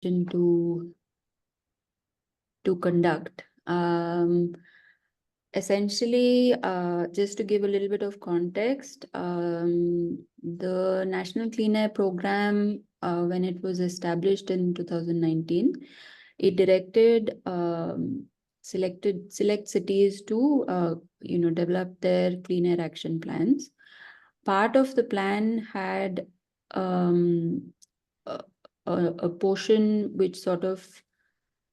to conduct. Essentially, just to give a little bit of context, the National Clean Air Program, when it was established in 2019, it directed select cities to develop their clean air action plans. Part of the plan had a, a portion which sort of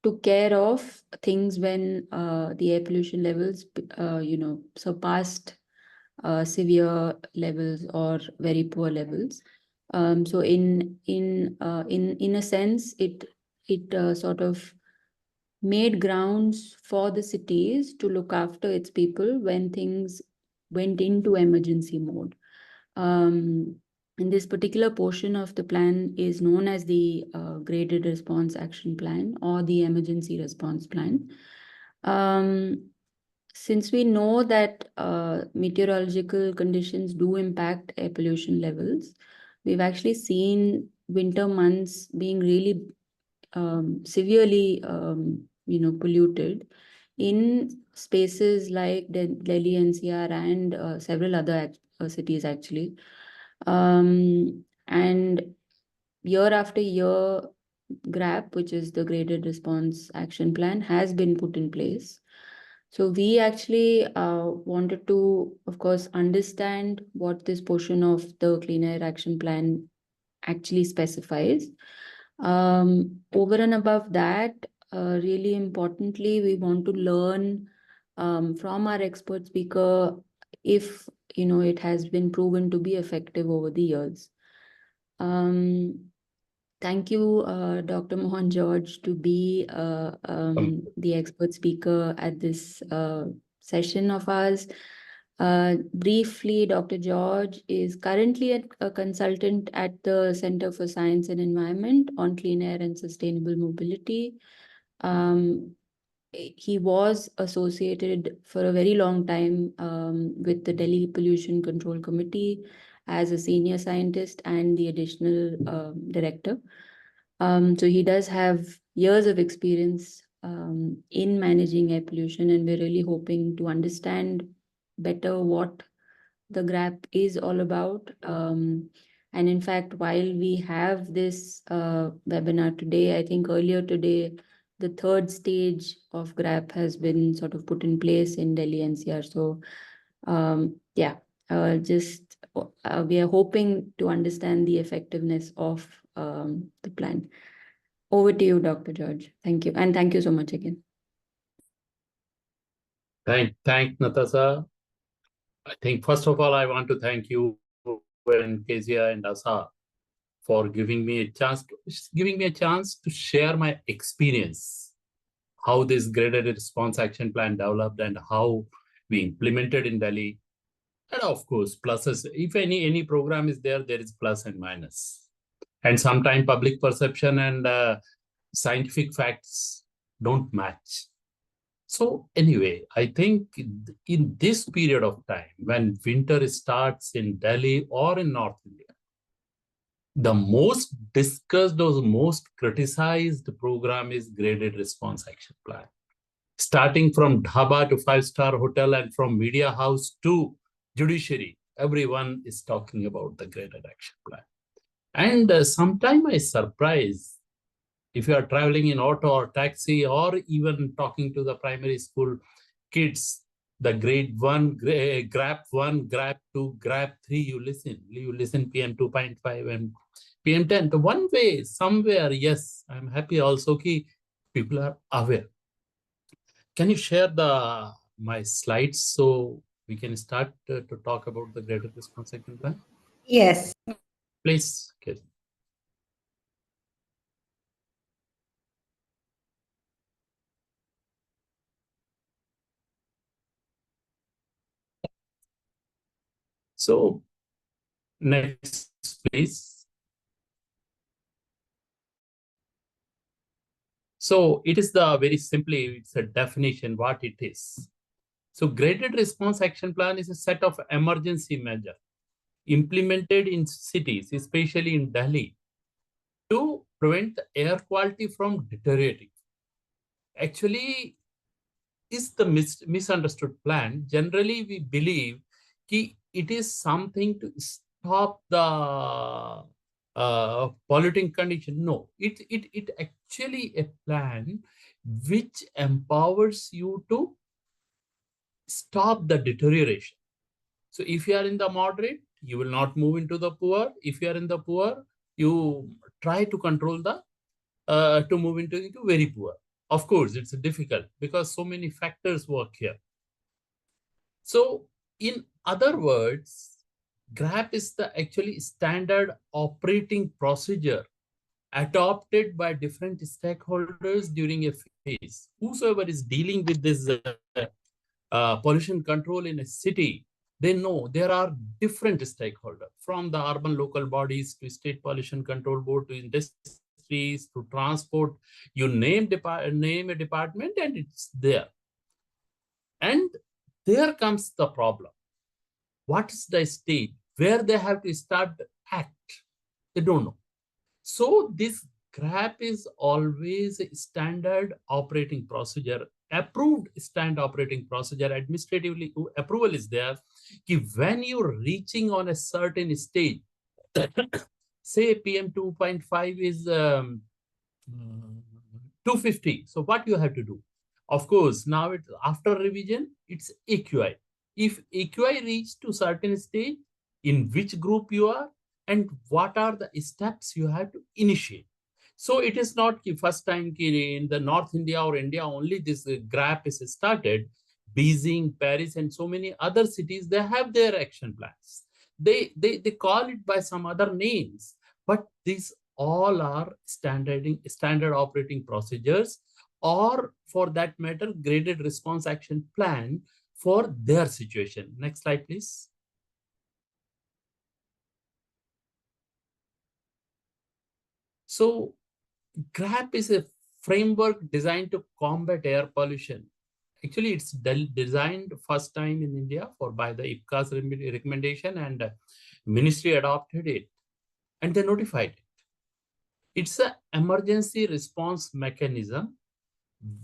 took care of things when the air pollution levels, surpassed severe levels or very poor levels. So in a sense, it sort of made grounds for the cities to look after its people when things went into emergency mode. And this particular portion of the plan is known as the Graded Response Action Plan or the Emergency Response Plan. Since we know that meteorological conditions do impact air pollution levels, we've actually seen winter months being really severely polluted in spaces like Delhi NCR and several other cities actually. And year after year, GRAP, which is the Graded Response Action Plan, has been put in place. So we actually wanted to, of course, understand what this portion of the Clean Air Action Plan actually specifies. Over and above that, really importantly, we want to learn from our expert speaker if it has been proven to be effective over the years. Thank you, Dr. Mohan George, to be the expert speaker at this session of ours. Briefly, Dr. George is currently a consultant at the Center for Science and Environment on Clean Air and Sustainable Mobility. He was associated for a very long time with the Delhi Pollution Control Committee as a senior scientist and the additional director. So he does have years of experience in managing air pollution, and we're really hoping to understand better what the GRAP is all about. And in fact, while we have this webinar today, I think earlier today, the third stage of GRAP has been sort of put in place in Delhi NCR. So we are hoping to understand the effectiveness of the plan. Over to you, Dr. George. Thank you. And thank you so much again. Thank Natasha. I think first of all, I want to thank you and Kezia and Asa for giving me a chance to share my experience, how this graded response action plan developed and how we implemented in Delhi. And of course, pluses. If any program is there, there is plus and minus. And sometimes public perception and scientific facts don't match. So anyway, I think in this period of time, when winter starts in Delhi or in North India, the most discussed or most criticized program is Graded Response Action Plan. Starting from dhaba to five-star hotel and from media house to judiciary, everyone is talking about the Graded Action Plan. And sometimes I surprise, if you are traveling in auto or taxi or even talking to the primary school kids, the grade 1, GRAP 1, GRAP 2, GRAP 3, you listen PM 2.5 and PM 10. The one way, somewhere, yes, I'm happy also that people are aware. Can you share my slides so we can start to talk about the Graded Response Action Plan? Yes. Please, Kelly. So, next, please. So, it is very simply, it's a definition what it is. So, Graded Response Action Plan is a set of emergency measures implemented in cities, especially in Delhi, to prevent the air quality from deteriorating. Actually, is the misunderstood plan. Generally, we believe that it is something to stop the polluting condition. No, it actually a plan which empowers you to stop the deterioration. So if you are in the moderate, you will not move into the poor. If you are in the poor, you try to control the to move into very poor. Of course, it's difficult because so many factors work here. So in other words, GRAP is the actually standard operating procedure adopted by different stakeholders during a phase. Whosoever is dealing with this pollution control in a city, they know there are different stakeholders, from the urban local bodies to state pollution control board to industries to transport. You name a department and it's there. And there comes the problem. What is the stage where they have to start the act? They don't know. So this GRAP is always a standard operating procedure, approved standard operating procedure, administratively approval is there. When you're reaching on a certain stage, say PM 2.5 is 250. So what you have to do? Of course, now after revision, it's AQI. If AQI reach to certain stage, in which group you are, and what are the steps you have to initiate. So it is not the first time in the North India or India only this GRAP is started. Beijing, Paris, and so many other cities, they have their action plans. They call it by some other names, but these all are standard operating procedures, or for that matter, graded response action plan for their situation. Next slide, please. So GRAP is a framework designed to combat air pollution. Actually, it's designed first time in India by the IPCA's recommendation, and ministry adopted it and they notified it. It's an emergency response mechanism.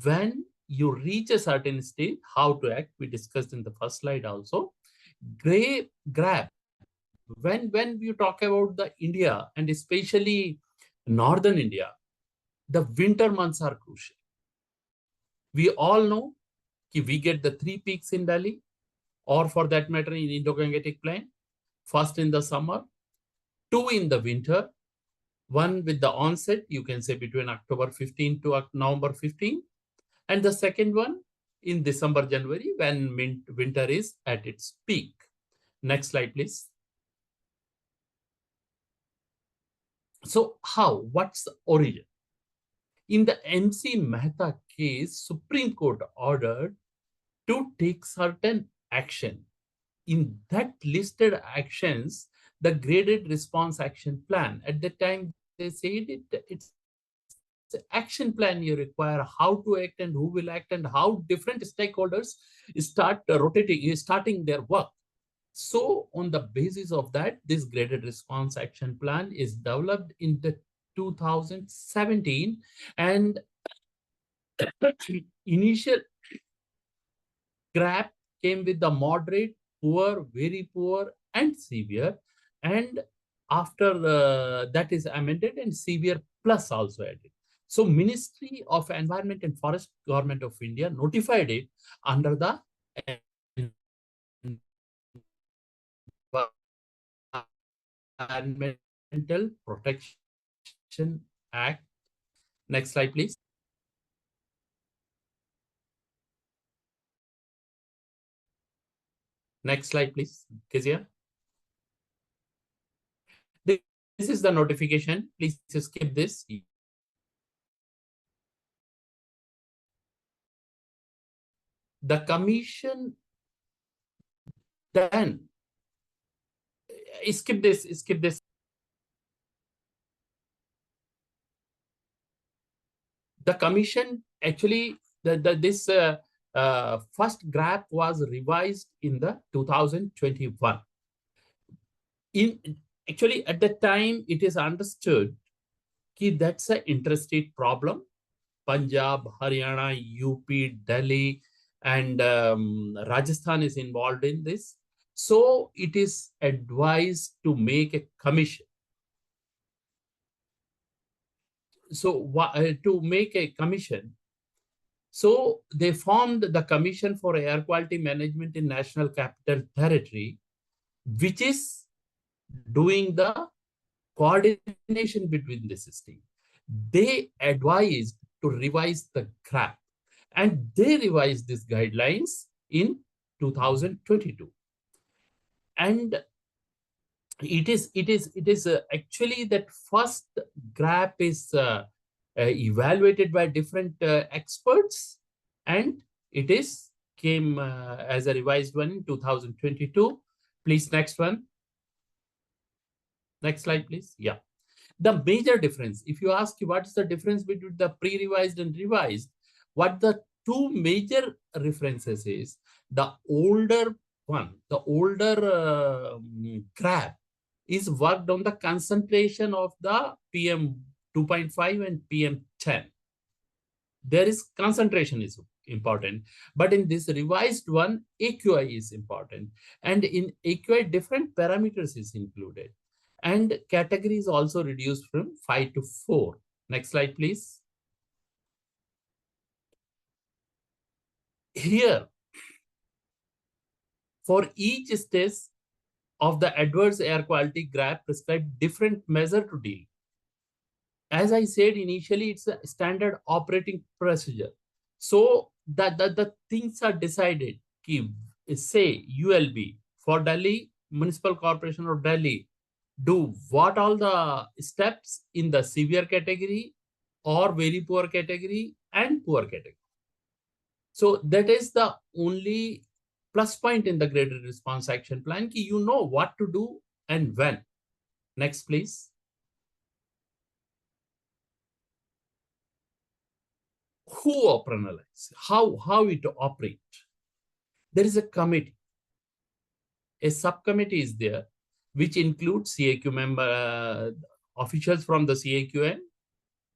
When you reach a certain state, how to act, we discussed in the first slide also. GRAP, when you talk about the India and especially Northern India, the winter months are crucial. We all know that we get the 3 peaks in Delhi, or for that matter in Indo-Gangetic Plain. First in the summer, 2 in the winter, 1 with the onset, you can say between October 15 to November 15, and the second one in December, January, when winter is at its peak. Next slide, please. So what's the origin? In the MC Mehta case, Supreme Court ordered to take certain action. In that listed actions, the graded response action plan, at the time they said it's the action plan you require, how to act and who will act and how different stakeholders start starting their work. So on the basis of that, this graded response action plan is developed in the 2017, and initial GRAP came with the moderate, poor, very poor, and severe. And after that is amended, and severe plus also added. So Ministry of Environment and Forest, Government of India notified it under the Environmental Protection Act. Next slide, please. Next slide, please, Kezia. This is the notification. Please skip this. The commission then skip this. The commission actually, this first GRAP was revised in the 2021. Actually, at the time, it is understood that's an interstate problem. Punjab, Haryana, UP, Delhi, and Rajasthan is involved in this. So it is advised to make a commission. So to make a commission, so they formed the Commission for Air Quality Management in National Capital Territory, which is doing the coordination between the system. They advised to revise the GRAP, and they revised these guidelines in 2022. And it is actually that first GRAP is evaluated by different experts, and it is came as a revised one in 2022. Please, next one. Next slide, please. Yeah. The major difference, if you ask what is the difference between the pre-revised and revised, what the two major references is, the older one, the older GRAP is worked on the concentration of the PM 2.5 and PM 10. There is concentration is important, but in this revised one, AQI is important, and in AQI different parameters is included, and category is also reduced from 5 to 4. Next slide, please. Here, for each stage of the adverse air quality, GRAP prescribed different measure to deal. As I said initially, it's a standard operating procedure. So the things are decided. Say ULB for Delhi, Municipal Corporation of Delhi, do what all the steps in the severe category or very poor category and poor category. So that is the only plus point in the graded response action plan. You know what to do and when. Next, please. Who operationalize? How it operate? There is a committee. A subcommittee is there, which includes CAQ member, officials from the CAQN,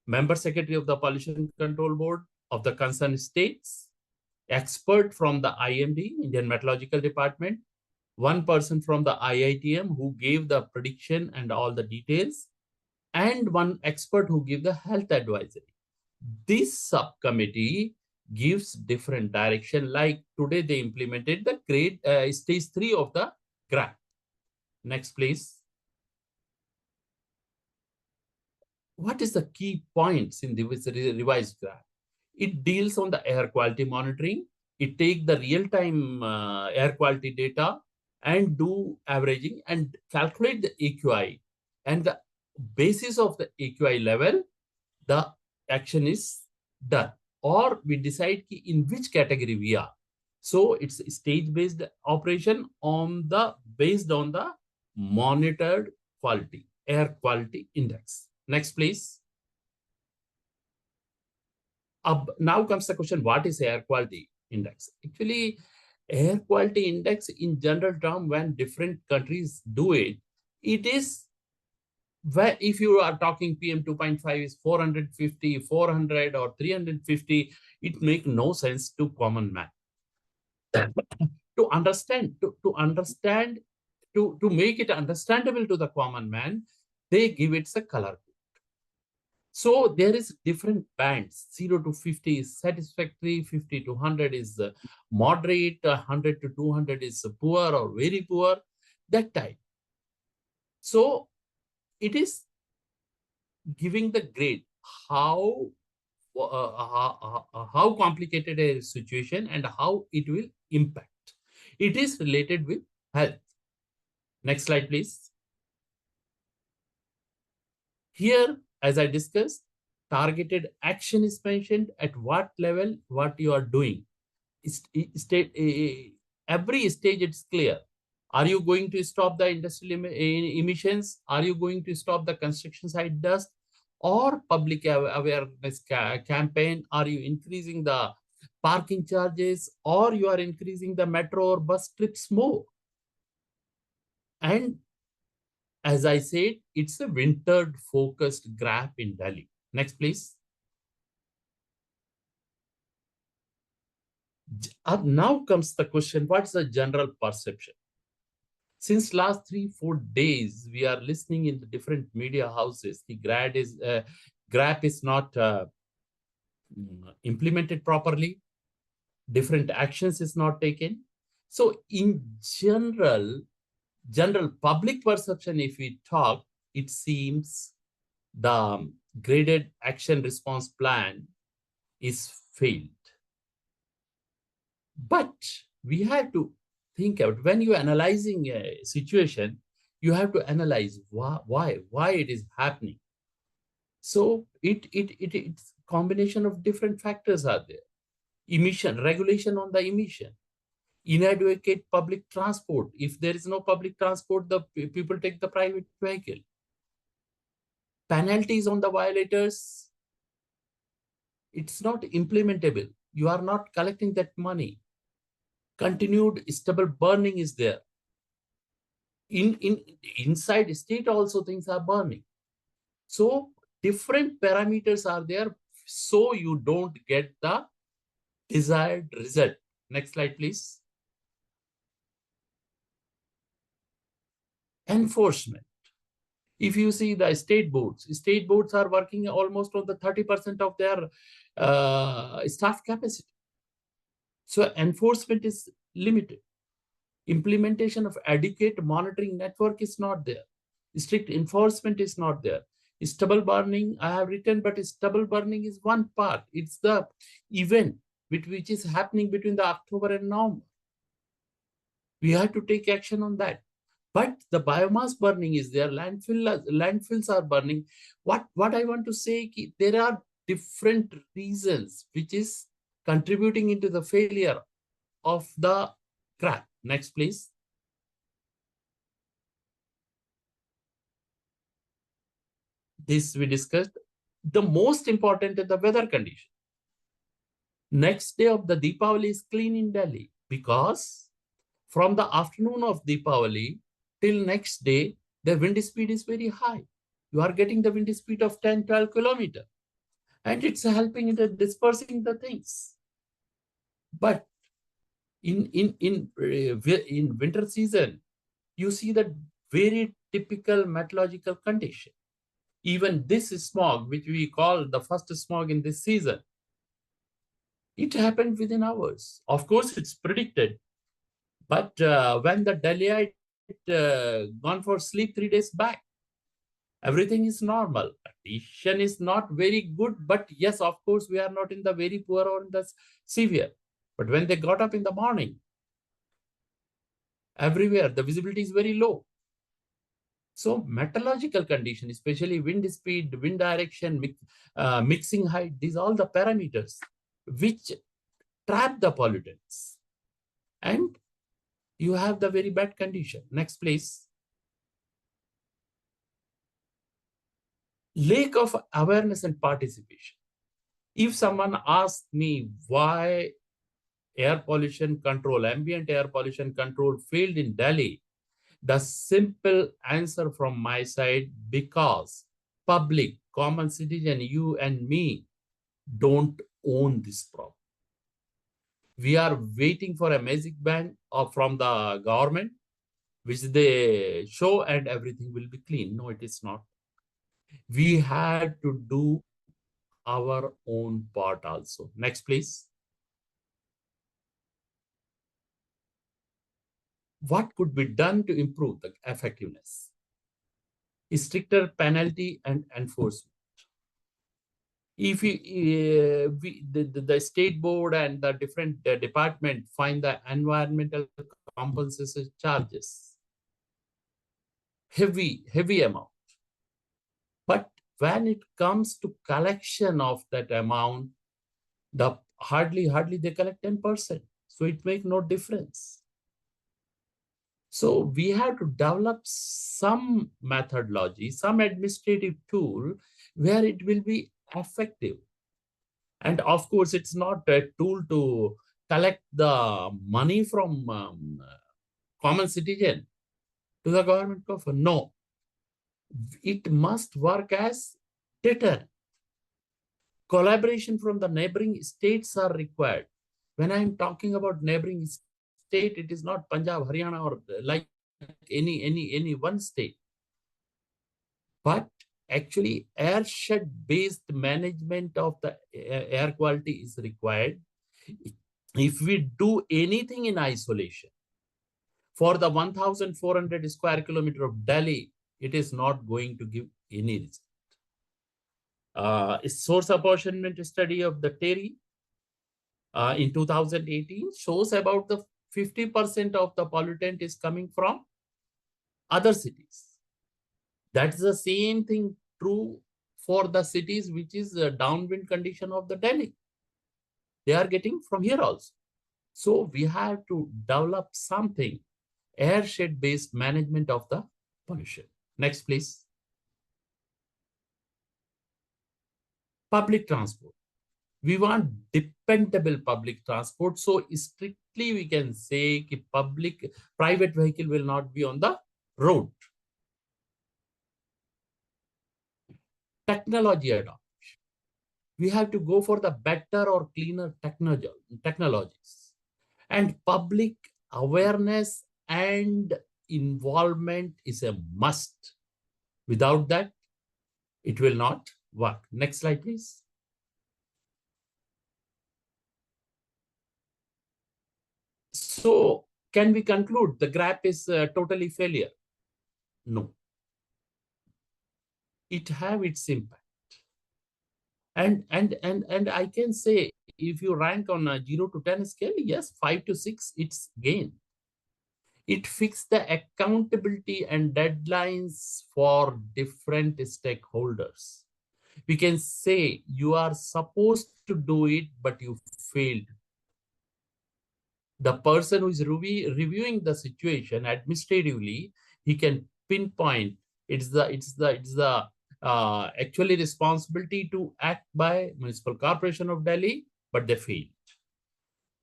member secretary of the Pollution Control Board of the concerned states, expert from the IMD, Indian Meteorological Department, one person from the IITM who gave the prediction and all the details, and one expert who gave the health advisory. This subcommittee gives different direction. Like today, they implemented the stage 3 of the GRAP. Next, please. What is the key points in the revised GRAP? It deals on the air quality monitoring. It takes the real-time air quality data and do averaging and calculate the AQI. And the basis of the AQI level, the action is done. Or we decide in which category we are. So it's a stage-based operation based on the monitored quality, air quality index. Next, please. Now comes the question, what is air quality index? Actually, air quality index in general term, when different countries do it, it is where if you are talking PM 2.5 is 450, 400 or 350, it makes no sense to common man. To make it understandable to the common man, they give it a color. So there is different bands. 0 to 50 is satisfactory, 50 to 100 is moderate, 100 to 200 is poor or very poor, that type. So it is giving the grade how complicated a situation and how it will impact. It is related with health. Next slide, please. Here, as I discussed, targeted action is mentioned at what level, what you are doing. Every stage it's clear. Are you going to stop the industrial emissions? Are you going to stop the construction site dust or public awareness campaign? Are you increasing the parking charges or you are increasing the metro or bus trips more? And As I said, it's a winter-focused GRAP in Delhi. Next, please. Now comes the question, what's the general perception? Since last 3-4 days, we are listening in the different media houses. The GRAP is not implemented properly. Different actions is not taken. So in general public perception, if we talk, it seems the graded action response plan is failed. But we have to think about, when you're analyzing a situation, you have to analyze why it is happening. So it's combination of different factors are there. Emission, regulation on the emission, inadequate public transport. If there is no public transport, the people take the private vehicle. Penalties on the violators, it's not implementable. You are not collecting that money. Continued stubble burning is there. Inside state also things are burning. So different parameters are there, so you don't get the desired result. Next slide, please. Enforcement. If you see the state boards are working almost on the 30% of their staff capacity. So enforcement is limited. Implementation of adequate monitoring network is not there. Strict enforcement is not there. Stubble burning, I have written, but stubble burning is one part. It's the event which is happening between the October and November. We have to take action on that. But the biomass burning is there. Landfills are burning. What I want to say, there are different reasons which is contributing into the failure of the GRAP. Next, please. This we discussed. The most important is the weather condition. Next day of the Deepavali is clean in Delhi, because from the afternoon of Deepavali till next day, the wind speed is very high. You are getting the wind speed of 10-12 kilometers. And it's helping in dispersing the things. But in winter season, you see the very typical meteorological condition. Even this smog, which we call the first smog in this season, it happened within hours. Of course, it's predicted. But when the Delhiite gone for sleep 3 days back, everything is normal. Condition is not very good, but yes, of course, we are not in the very poor or in the severe. But when they got up in the morning, everywhere the visibility is very low. So meteorological condition, especially wind speed, wind direction, mixing height, these are all the parameters which trap the pollutants. And you have the very bad condition. Next, please. Lack of awareness and participation. If someone asks me why air pollution control, ambient air pollution control failed in Delhi, the simple answer from my side, because public, common citizen, you and me, don't own this problem. We are waiting for a magic band from the government, which they show and everything will be clean. No, it is not. We had to do our own part also. Next, please. What could be done to improve the effectiveness? Stricter penalty and enforcement. If the state board and the different department find the environmental compensation charges heavy amount, but when it comes to collection of that amount, the hardly they collect 10%, so it makes no difference. So we have to develop some methodology, some administrative tool where it will be effective. And of course, it's not a tool to collect the money from common citizen to the government coffer. No, It must work as deterrent. Collaboration from the neighboring states are required. When I'm talking about neighboring state, it is not Punjab, Haryana, or like any one state, but actually airshed based management of the air quality is required. If we do anything in isolation for the 1,400 square kilometer of Delhi, it is not going to give any result. Source apportionment study of the Terry in 2018 shows about the 50% of the pollutant is coming from other cities. That's the same thing true for the cities which is a downwind condition of the Delhi. They are getting from here also. So we have to develop something, airshed based management of the pollution. Next, please. Public transport. We want dependable public transport. So strictly we can say that private vehicle will not be on the road. Technology adoption. We have to go for the better or cleaner technologies. And public awareness and involvement is a must. Without that, it will not work. Next slide, please. So can we conclude the GRAP is totally failure? No. It have its impact. And I can say, if you rank on a 0 to 10 scale, yes, 5 to 6, it's gain. It fixed the accountability and deadlines for different stakeholders. We can say you are supposed to do it, but you failed. The person who is reviewing the situation administratively, he can pinpoint it's the actually responsibility to act by Municipal Corporation of Delhi, but they failed.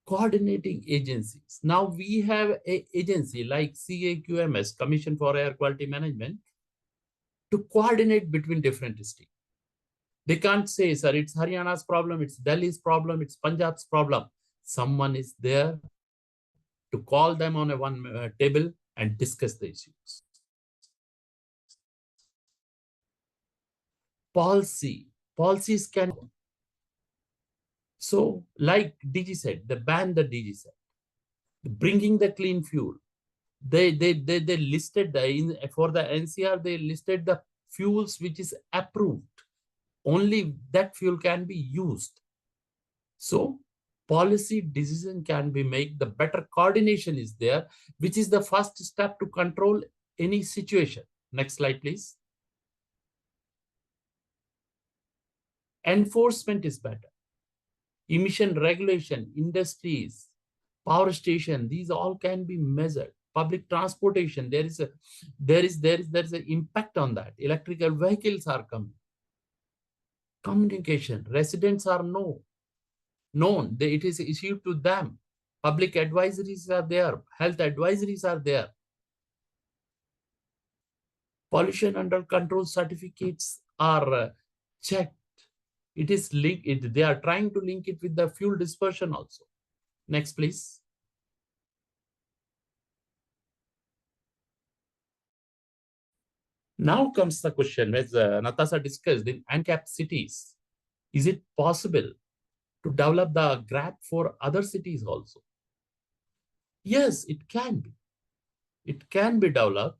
Coordinating agencies. Now we have an agency like CAQMS, Commission for Air Quality Management, to coordinate between different states. They can't say, sir, it's Haryana's problem, it's Delhi's problem, it's Punjab's problem. Someone is there to call them on a one table and discuss the issues. Policies can. So, like DG said, they ban the DG said, bringing the clean fuel. They listed for the NCR, they listed the fuels which is approved. Only that fuel can be used. So policy decision can be made, the better coordination is there, which is the first step to control any situation. Next slide, please. Enforcement is better. Emission regulation, industries, power station, these all can be measured. Public transportation, there is an impact on that. Electrical vehicles are coming. Communication, residents are known. It is issued to them. Public advisories are there. Health advisories are there. Pollution under control certificates are checked. It is linked. They are trying to link it with the fuel dispersion also. Next, please. Now comes the question, as Natasha discussed, in uncapped cities, is it possible to develop the GRAP for other cities also? Yes, it can be. It can be developed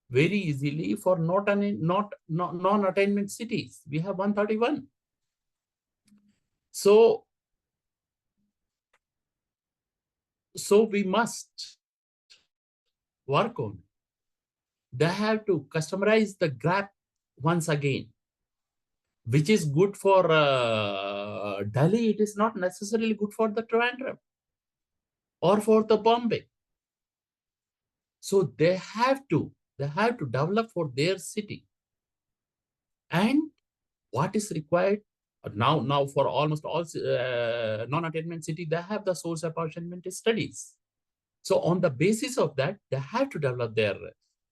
very easily for non-attainment cities. We have 131. So we must work on it. They have to customize the GRAP once again, which is good for Delhi. It is not necessarily good for the Trivandrum or for the Bombay. So they have to develop for their city. And what is required now for almost all non-attainment city, they have the source apportionment studies. So on the basis of that, they have to develop their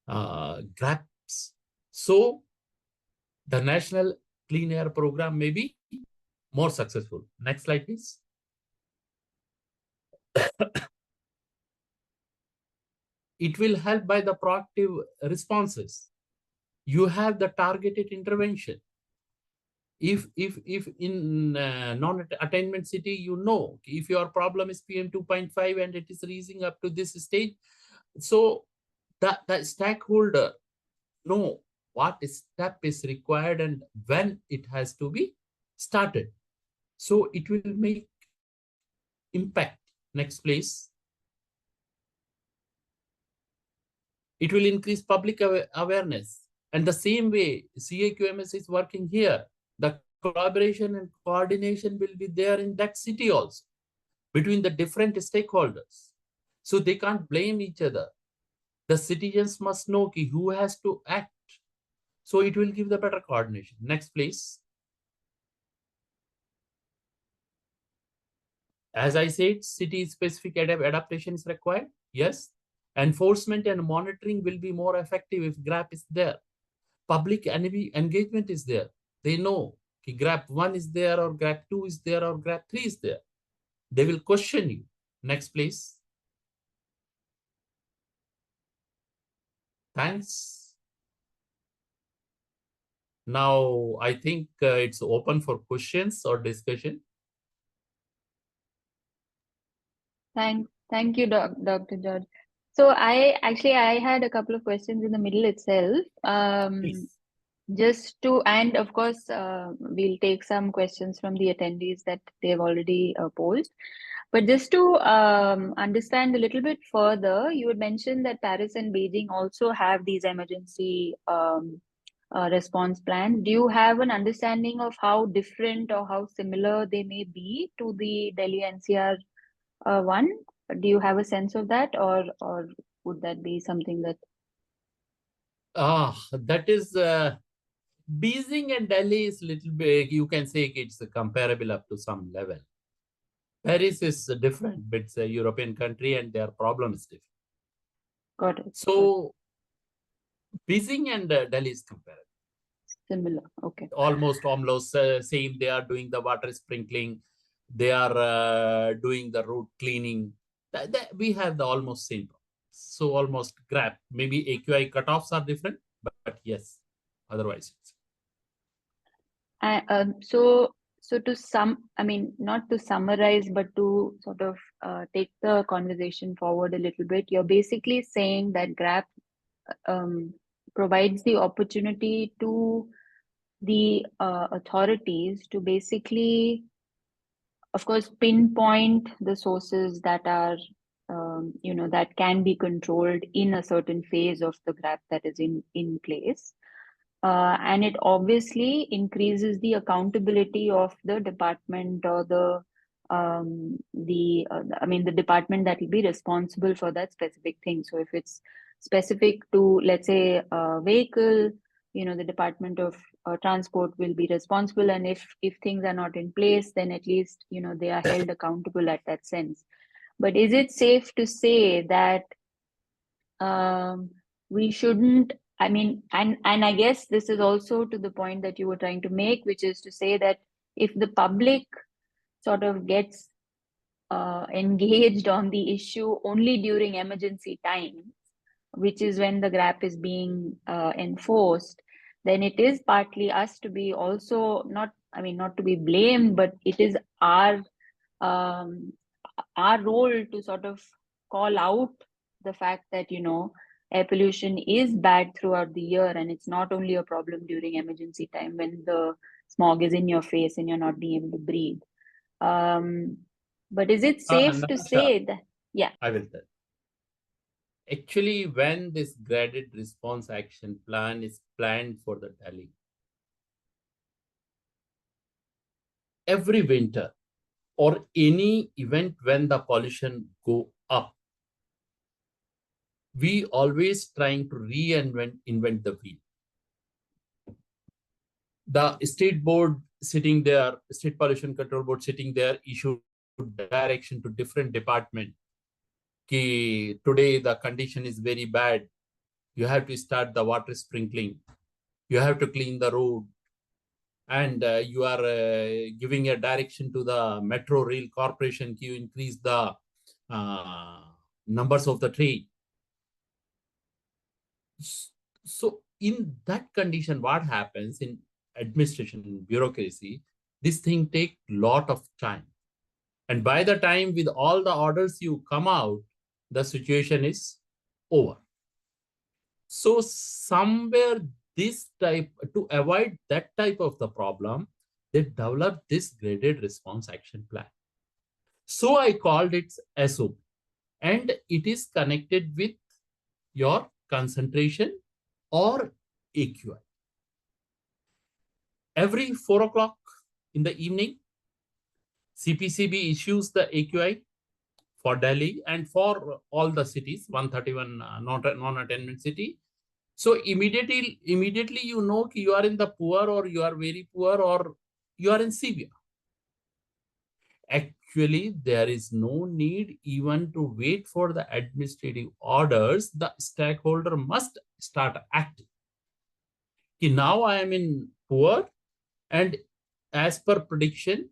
GRAPs So the National Clean Air Program may be more successful. Next slide, please. It will help by the proactive responses. You have the targeted intervention. If in non-attainment city, you know, if your problem is PM 2.5 and it is reaching up to this stage, so the stakeholder know what step is required and when it has to be started. So it will make impact. Next, please. It will increase public awareness. And the same way CAQMS is working here, the collaboration and coordination will be there in that city also between the different stakeholders. So they can't blame each other. The citizens must know who has to act. So it will give the better coordination. Next, please. As I said, city-specific adaptation is required. Yes. Enforcement and monitoring will be more effective if GRAP is there. Public engagement is there. They know GRAP 1 is there or GRAP 2 is there or GRAP 3 is there. They will question you. Next, please. Thanks. Now, I think it's open for questions or discussion. Thank you, Dr. George. So I had a couple of questions in the middle itself. Just to, and of course, we'll take some questions from the attendees that they've already posed. But just to understand a little bit further, you had mentioned that Paris and Beijing also have these emergency response plans. Do you have an understanding of how different or how similar they may be to the Delhi NCR one? Do you have a sense of that, or would that be something that? That is Beijing and Delhi is little bit, you can say it's comparable up to some level. Paris is different, but it's a European country and their problem is different. Got it. So Beijing and Delhi is comparable. Similar, okay. Almost same. They are doing the water sprinkling. They are doing the road cleaning. We have the almost same problem. So almost GRAP. Maybe AQI cutoffs are different, but yes, otherwise. So to not to summarize, but to sort of take the conversation forward a little bit, you're basically saying that GRAP provides the opportunity to the authorities to basically, of course, pinpoint the sources that are, that can be controlled in a certain phase of the GRAP that is in place. And it obviously increases the accountability of the department or the department that will be responsible for that specific thing. So if it's specific to, let's say, a vehicle, the Department of Transport will be responsible. And if things are not in place, then at least, they are held accountable at that sense. But is it safe to say that we shouldn't, and I guess this is also to the point that you were trying to make, which is to say that if the public sort of gets engaged on the issue only during emergency times, which is when the GRAP is being enforced, then it is partly us to be also not to be blamed, but it is our role to sort of call out the fact that, air pollution is bad throughout the year, and it's not only a problem during emergency time when the smog is in your face and you're not being able to breathe. But is it safe to say that? Yeah, I will tell. Actually, when this graded response action plan is planned for the Delhi, every winter or any event when the pollution go up, we always trying to invent the wheel. The state board sitting there, state pollution control board sitting there, issued direction to different department. Today the condition is very bad. You have to start the water sprinkling. you have to clean the road, and you are giving a direction to the Metro Rail Corporation to increase the numbers of the train. So in that condition, what happens in administration, in bureaucracy, this thing take lot of time. And by the time with all the orders you come out, the situation is over. So somewhere this type, to avoid that type of the problem, they developed this graded response action plan. So I called it SOP, and it is connected with your concentration or AQI. Every 4 o'clock in the evening, CPCB issues the AQI for Delhi and for all the cities, 131 non-attainment city. So immediately you know you are in the poor, or you are very poor, or you are in severe. Actually, there is no need even to wait for the administrative orders. The stakeholder must start acting. Now I am in poor, and as per prediction,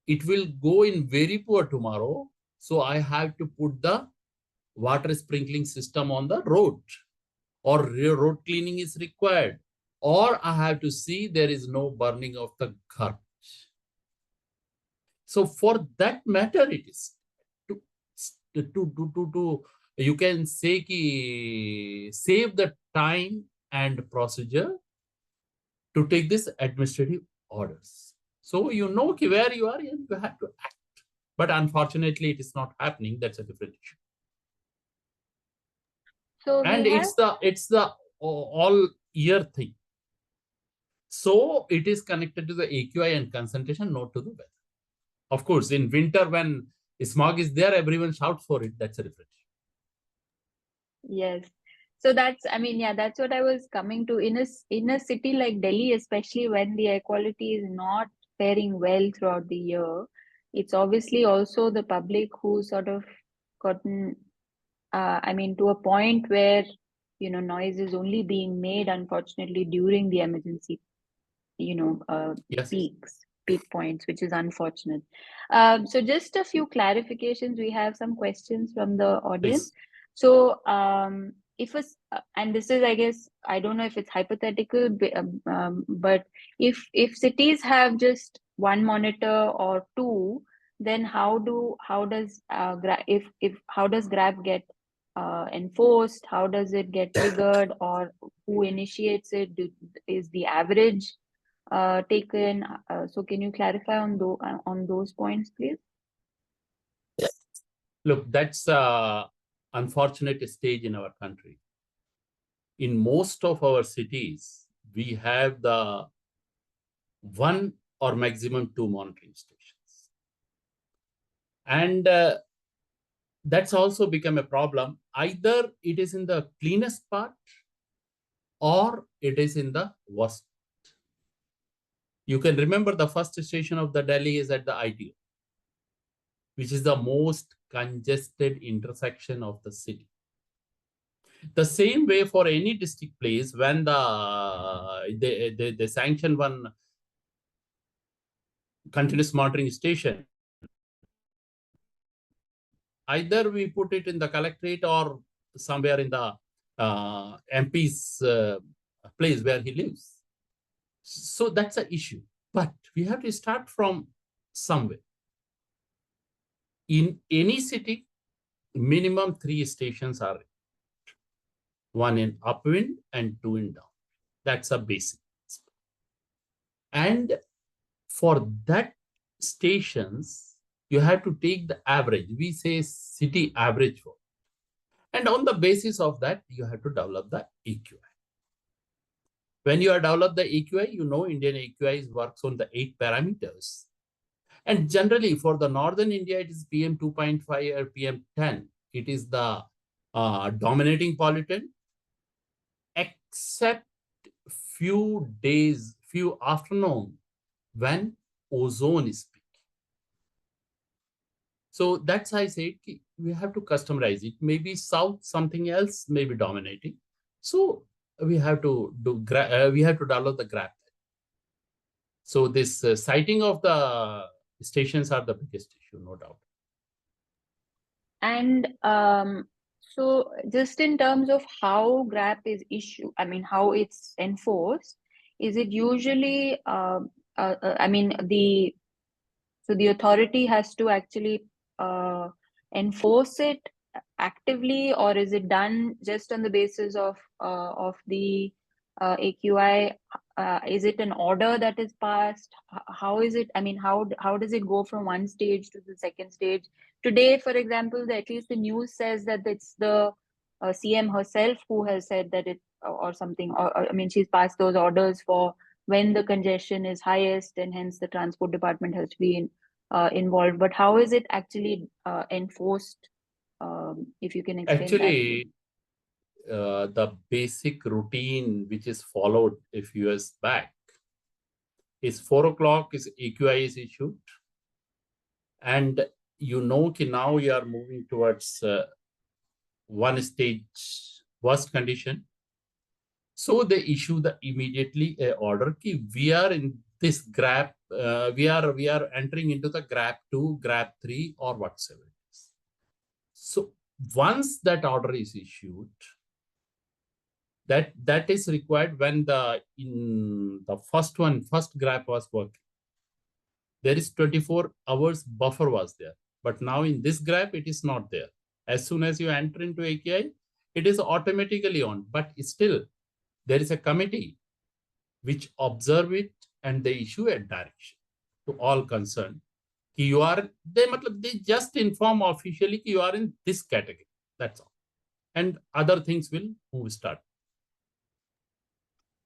it will go in very poor tomorrow. So I have to put the water sprinkling system on the road, or road cleaning is required, or I have to see there is no burning of the garbage. So for that matter, it is to you can say ki save the time and procedure to take this administrative orders. So you know ki where you are and you have to act. But unfortunately, it is not happening. That's a different issue. So And it's the all year thing. So it is connected to the AQI and concentration, not to the weather. Of course, in winter when smog is there, everyone shouts for it. That's a different issue. Yes. So that's, I mean, yeah, that's what I was coming to. In a city like Delhi, especially when the air quality is not faring well throughout the year, it's obviously also the public who sort of gotten, I mean, to a point where, you know, noise is only being made, unfortunately, during the emergency, you know, Yes. peak points, which is unfortunate. So just a few clarifications. We have some questions from the audience. Please. So if it's, and this is, I guess, I don't know if it's hypothetical, but if cities have just one monitor or two, then how does GRAP get enforced? How does it get triggered, or who initiates it? Is the average taken? So can you clarify on those points, please? Look, that's an unfortunate stage in our country. In most of our cities, we have the one or maximum two monitoring stations. And that's also become a problem. Either it is in the cleanest part or it is in the worst. You can remember the first station of the Delhi is at the ITO, which is the most congested intersection of the city. The same way for any district place, when they sanction one continuous monitoring station, either we put it in the collectorate or somewhere in the MP's place where he lives. So that's an issue. But we have to start from somewhere. In any city, minimum 3 stations are required. One in upwind and two in down. That's a basic. And for that stations, you have to take the average. We say city average for. And on the basis of that, you have to develop the AQI. When you are develop the AQI, you know Indian AQI works on the 8 parameters. And generally for the northern India, it is PM 2.5 or PM 10. It is the dominating pollutant, except few days, few afternoon when ozone is peak. So that's why I said we have to customize it. Maybe south, something else may be dominating. So we have to download the GRAP. So this sighting of the stations are the biggest issue, no doubt. And so just in terms of how GRAP is issued, I mean, how it's enforced, is it usually, I mean, so the authority has to actually enforce it actively, or is it done just on the basis of the AQI? Is it an order that is passed? How is it? I mean, how does it go from one stage to the second stage? Today, for example, at least the news says that it's the CM herself who has said that it or something. Or I mean, she's passed those orders for when the congestion is highest, and hence the transport department has to be involved. But how is it actually enforced? If you can explain that. Actually, the basic routine which is followed a few years back is 4 o'clock is AQI is issued. And you know now you are moving towards one stage worst condition. So they issue the immediately a order ki we are in this GRAP, we are entering into the GRAP 2, GRAP 3 or whatsoever it is. So once that order is issued, that is required when in the first GRAP was working. There is 24 hours buffer was there. But now in this GRAP, it is not there. As soon as you enter into AQI, it is automatically on. But still, there is a committee which observe it and they issue a direction to all concerned. They just inform officially you are in this category. That's all. And other things will start.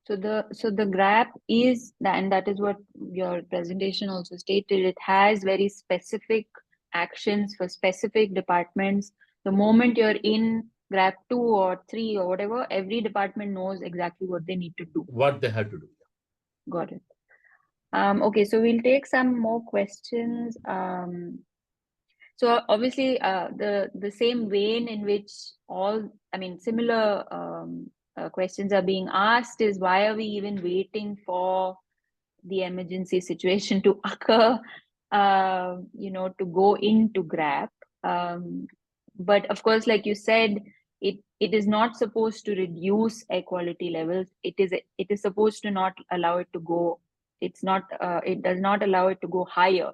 So the GRAP is, and that is what your presentation also stated, it has very specific actions for specific departments. The moment you're in GRAP 2 or 3 or whatever, every department knows exactly what they need to do. What they have to do. Got it. Okay, so we'll take some more questions. So obviously, the same vein in which similar questions are being asked is, why are we even waiting for the emergency situation to occur, to go into GRAP? But of course, like you said, it is not supposed to reduce air quality levels. It is supposed to not allow it to go. It does not allow it to go higher,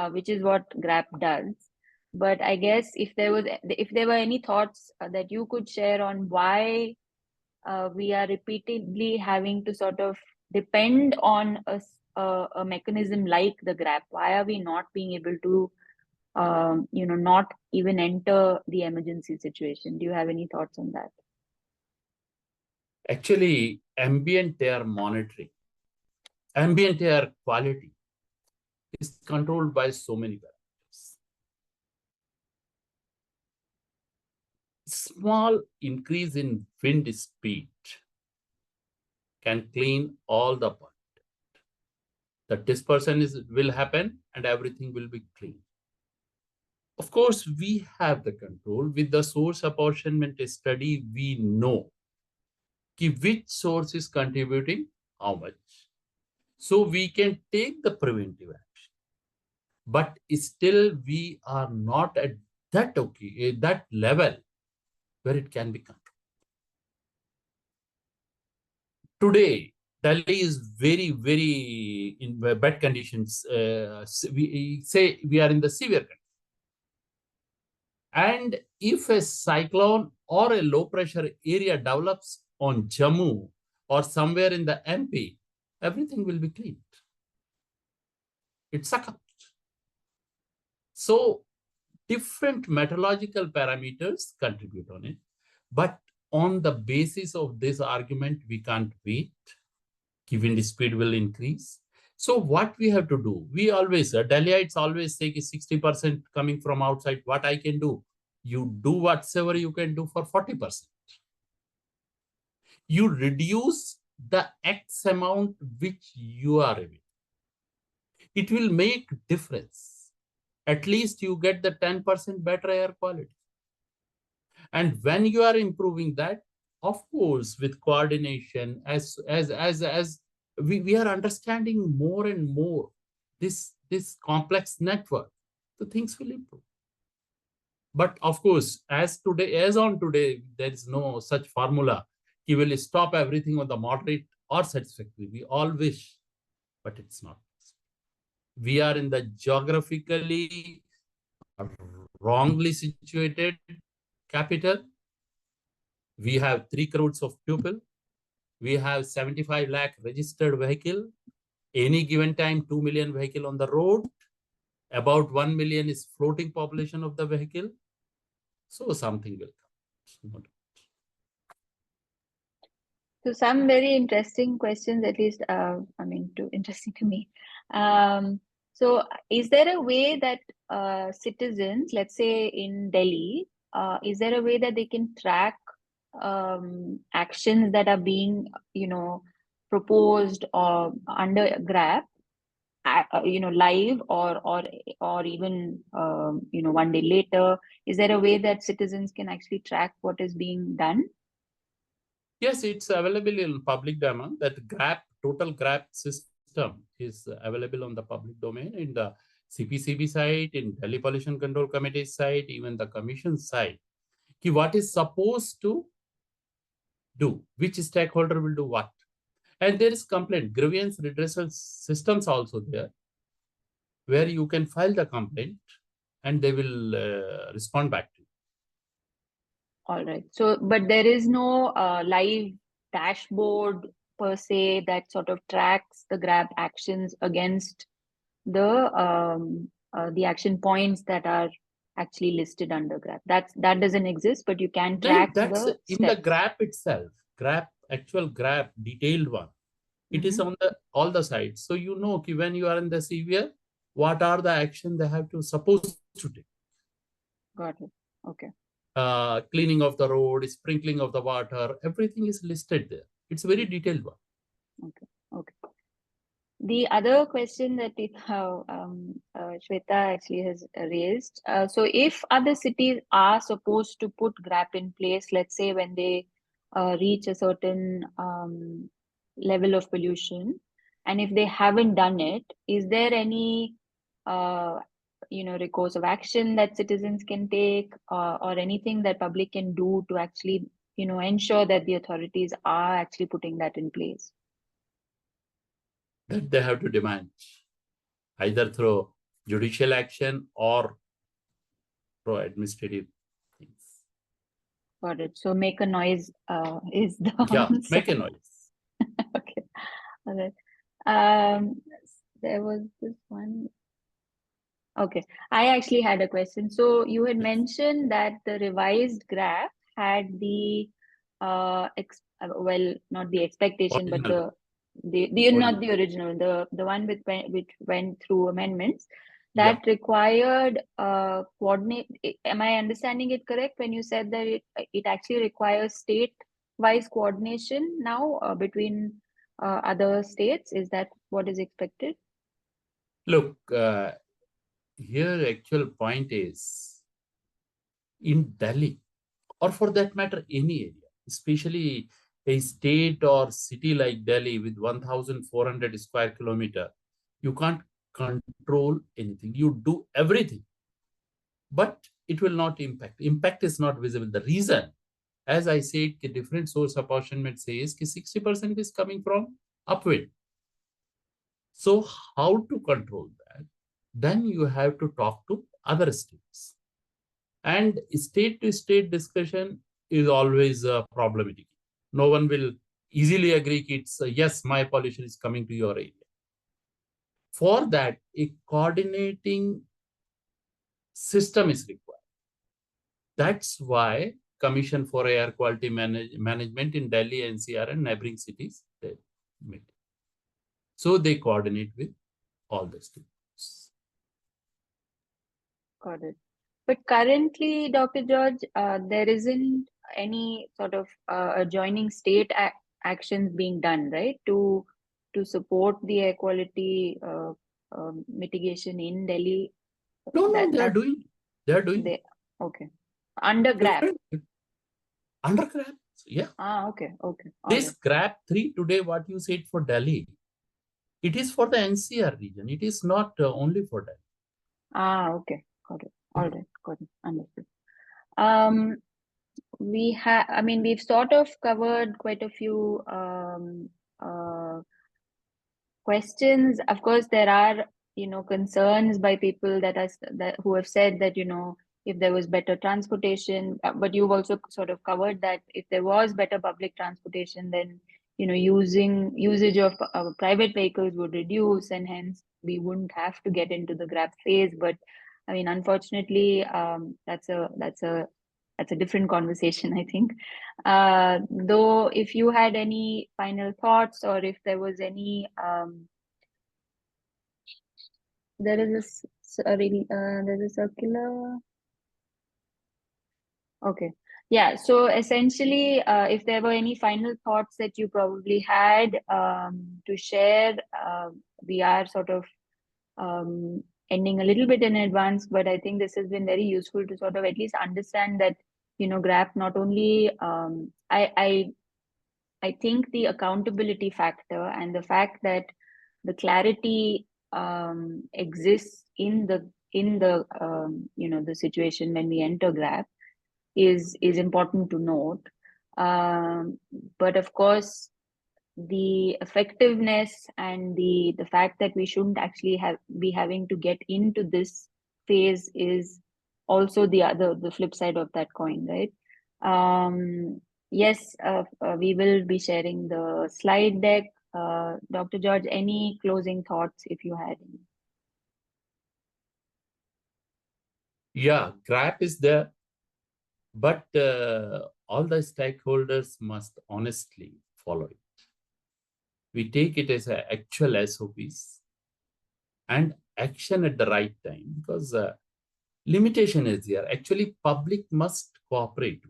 which is what GRAP does. But I guess if there were any thoughts that you could share on why we are repeatedly having to sort of depend on a mechanism like the GRAP, why are we not being able to, not even enter the emergency situation? Do you have any thoughts on that? Actually, ambient air monitoring, ambient air quality is controlled by so many parameters. Small increase in wind speed can clean all the point. The dispersion will happen and everything will be clean. Of course, we have the control. With the source apportionment study, we know which source is contributing how much. So we can take the preventive action. But still, we are not at that level where it can be controlled. Today, Delhi is very, very in bad conditions. We say we are in the severe condition. And if a cyclone or a low pressure area develops on Jammu or somewhere in the MP, everything will be cleaned. It's succumbed. So different meteorological parameters contribute on it. But on the basis of this argument, we can't wait. Wind speed will increase. So what we have to do, we always, Delhiites always say 60% coming from outside. What I can do? You do whatever you can do for 40%. You reduce the X amount which you are able. It will make difference. At least you get the 10% better air quality. And when you are improving that, Of course, with coordination, as we are understanding more and more this complex network, the things will improve. But of course, as on today, there is no such formula. He will stop everything on the moderate or satisfactory. We all wish, but it's not. We are in the geographically wrongly situated capital. We have 3 crores of people. We have 75 lakh registered vehicle. Any given time, 2 million vehicle on the road. About 1 million is floating population of the vehicle. So something will come. So some very interesting questions, at least, too interesting to me. So is there a way that citizens, let's say in Delhi, is there a way that they can track actions that are being, proposed or under GRAP, live or even, one day later? Is there a way that citizens can actually track what is being done? Yes, it's available in public domain. That GRAP, total GRAP system is available on the public domain in the CPCB site, in Delhi Pollution Control Committee site, even the commission site. What is supposed to do, which stakeholder will do what. And there is complaint, grievance redressal systems also there, where you can file the complaint and they will respond back to you. All right. So, but there is no live dashboard per se that sort of tracks the GRAP actions against the action points that are actually listed under GRAP. That doesn't exist, but you can track That's the in steps. the GRAP itself. GRAP, actual GRAP, detailed one. It is on all the sides. So you know when you are in the severe, what are the action they have to supposed to take. Got it. Okay. Cleaning of the road, sprinkling of the water, everything is listed there. It's a very detailed one. Okay. Okay. The other question that Shweta actually has raised. So if other cities are supposed to put GRAP in place, let's say when they reach a certain level of pollution, and if they haven't done it, is there any recourse of action that citizens can take, or anything that public can do to actually ensure that the authorities are actually putting that in place? That they have to demand either through judicial action or through administrative things. Got it. So make a noise is the answer. Make a noise. Okay. All right. There was this one. Okay. I actually had a question. So you had mentioned that the revised GRAP had the not the expectation, but Original. not the original, the one which went through amendments that required coordinate. Am I understanding it correct when you said that it actually requires state-wise coordination now between other states? Is that what is expected? Look, here actual point is in Delhi, or for that matter, any area, especially a state or city like Delhi with 1,400 square kilometer, you can't control anything. You do everything, but it will not impact. Impact is not visible. The reason, as I said, a different source apportionment says 60% is coming from upwind. So how to control that? Then you have to talk to other states. And state-to-state discussion is always problematic. No one will easily agree it's yes, my pollution is coming to your area. For that, a coordinating system is required. That's why Commission for Air Quality Management in Delhi, NCR, and neighboring cities, they meet. So they coordinate with all the states. Got it. But currently, Dr. George, there isn't any sort of adjoining state actions being done, right, to support the air quality mitigation in Delhi. No, they are doing. They are doing. Okay. Under GRAP. Under GRAP. Yeah. Okay. All This right. GRAP 3 today, what you said for Delhi, it is for the NCR region. It is not only for Delhi. Okay. Got it. All right. Got it. Understood. We've sort of covered quite a few questions. Of course, there are, concerns by people that who have said that, if there was better transportation, but you've also sort of covered that if there was better public transportation, then, usage of private vehicles would reduce, and hence we wouldn't have to get into the GRAP phase. But I mean, unfortunately, that's a different conversation, I think. Though, if you had any final thoughts, or if there was any, there's a circular. Okay. Yeah. So essentially, if there were any final thoughts that you probably had to share, we are sort of ending a little bit in advance, but I think this has been very useful to sort of at least understand that, GRAP not only, I think the accountability factor and the fact that the clarity exists in the the situation when we enter GRAP is important to note. But of course, the effectiveness and the fact that we shouldn't actually be having to get into this phase is also the flip side of that coin, right? Yes, we will be sharing the slide deck. Dr. George, any closing thoughts if you had any? Yeah, GRAP is there, but all the stakeholders must honestly follow it. We take it as an actual SOPs and action at the right time, because limitation is there. Actually, public must cooperate.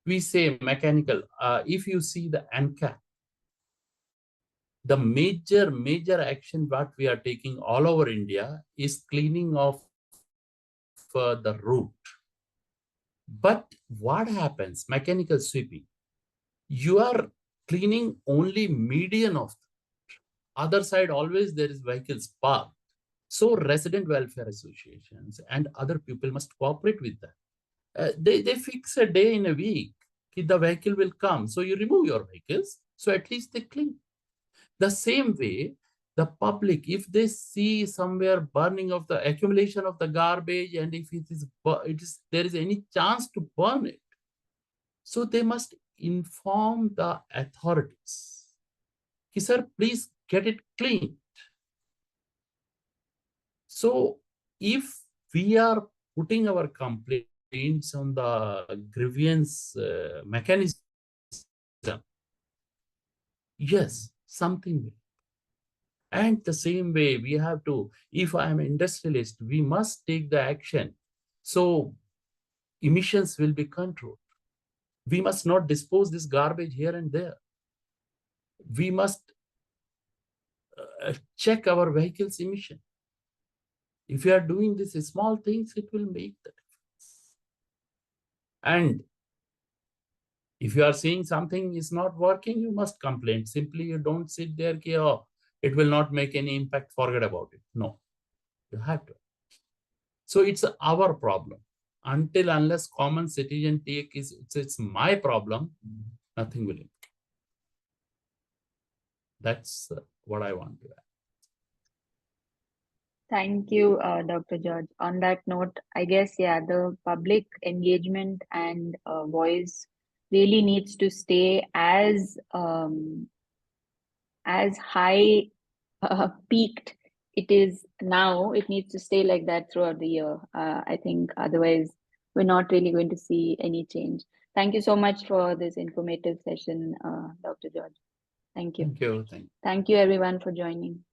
We say mechanical. If you see the ANCAP, the major action what we are taking all over India is cleaning of the route. But what happens? Mechanical sweeping. You are cleaning only median of the other side. Always there is vehicles parked. So resident welfare associations and other people must cooperate with that. They fix a day in a week. The vehicle will come. So you remove your vehicles. So at least they clean. The same way, the public, if they see somewhere burning of the accumulation of the garbage, and if there is any chance to burn it, so they must inform the authorities. Sir, please get it cleaned. So if we are putting our complaints on the grievance mechanism, yes, something will. And the same way we have to, if I am an industrialist, we must take the action. So emissions will be controlled. We must not dispose this garbage here and there. We must check our vehicles' emission. If you are doing these small things, it will make the difference. And if you are seeing something is not working, you must complain. Simply, you don't sit there, oh, it will not make any impact, forget about it. No, you have to. So it's our problem. Unless common citizen take it's my problem, nothing will improve. That's what I want to add. Thank you, Dr. George. On that note, I guess, yeah, the public engagement and voice really needs to stay as high peaked it is now. It needs to stay like that throughout the year. I think otherwise we're not really going to see any change. Thank you so much for this informative session, Dr. George. Thank you. Thank you. Thank you everyone for joining.